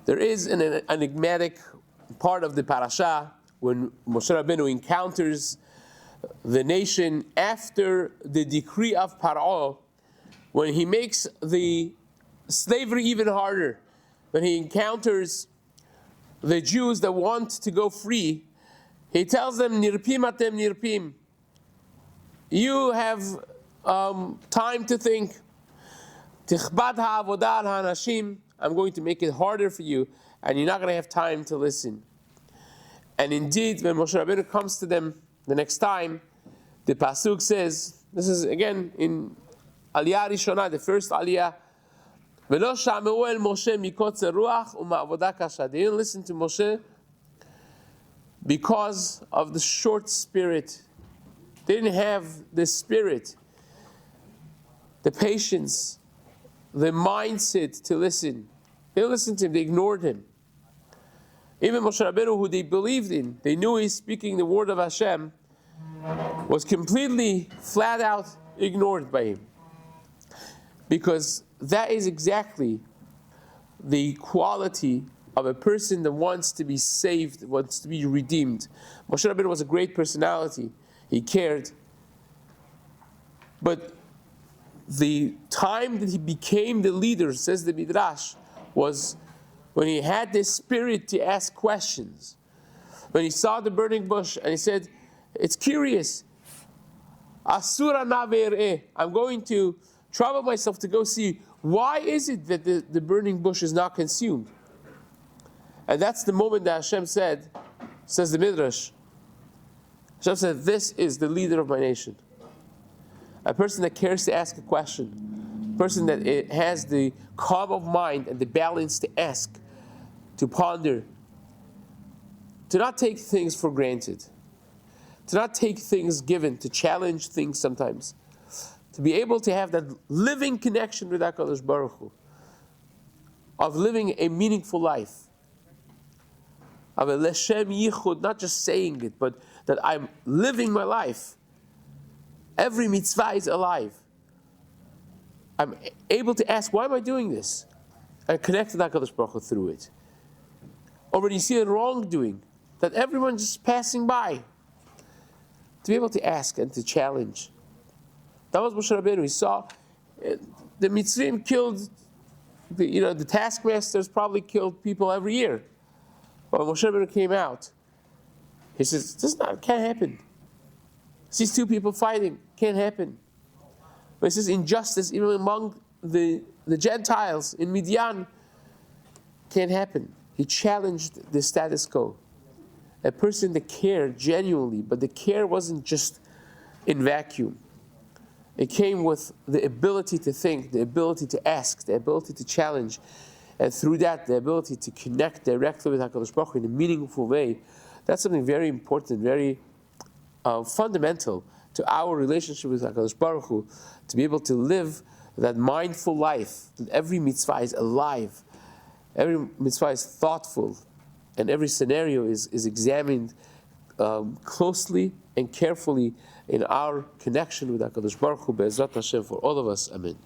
There is an enigmatic part of the parasha when Moshe Rabbeinu encounters the nation after the decree of Paro, when he makes the slavery even harder, when he encounters the Jews that want to go free. He tells them, Nirpim atem nirpim. You have time to think. Tichbad ha'avodah ha'anashim. I'm going to make it harder for you, and you're not going to have time to listen. And indeed, when Moshe Rabbeinu comes to them the next time, the pasuk says, this is again in Aliyah Rishonah, the first Aliyah, V'lo sha'ameu el Moshe mikotzer ruach u'ma'avodah kasha. They didn't listen to Moshe because of the short spirit. They didn't have the spirit, the patience, the mindset to listen. They didn't listen to him, they ignored him. Even Moshe Rabbeinu, who they believed in, they knew he's speaking the word of Hashem, was completely, flat out ignored by him. Because that is exactly the quality of a person that wants to be saved, wants to be redeemed. Moshe Rabbeinu was a great personality. He cared. But the time that he became the leader, says the Midrash, was when he had this spirit to ask questions. When he saw the burning bush and he said, it's curious. Asura na ve'ereh. I'm going to trouble myself to go see why is it that the burning bush is not consumed. And that's the moment that Hashem said, says the Midrash, Hashem said, this is the leader of my nation. A person that cares to ask a question, a person that has the calm of mind and the balance to ask, to ponder, to not take things for granted, to not take things given, to challenge things sometimes, to be able to have that living connection with HaKadosh Baruch Hu, of living a meaningful life, of a leshem yichud, not just saying it, but that I'm living my life. Every mitzvah is alive. I'm able to ask, why am I doing this? And connect to HaKadosh Baruch Hu through it. Or when you see a wrongdoing, that everyone's just passing by, to be able to ask and to challenge. That was Moshe Rabbeinu. He saw the Mitzrim killed, the taskmasters probably killed people every year. But when Moshe Rabbeinu came out, he says, can't happen. Sees two people fighting, can't happen. But he says injustice even among the Gentiles in Midian can't happen. He challenged the status quo. A person that cared genuinely, but the care wasn't just in vacuum. It came with the ability to think, the ability to ask, the ability to challenge, and through that, the ability to connect directly with HaKadosh Baruch Hu in a meaningful way. That's something very important, very fundamental to our relationship with HaKadosh Baruch Hu, to be able to live that mindful life, that every mitzvah is alive, every mitzvah is thoughtful, and every scenario is examined closely and carefully in our connection with HaKadosh Baruch Hu, Be'ezrat Hashem, for all of us. Amen.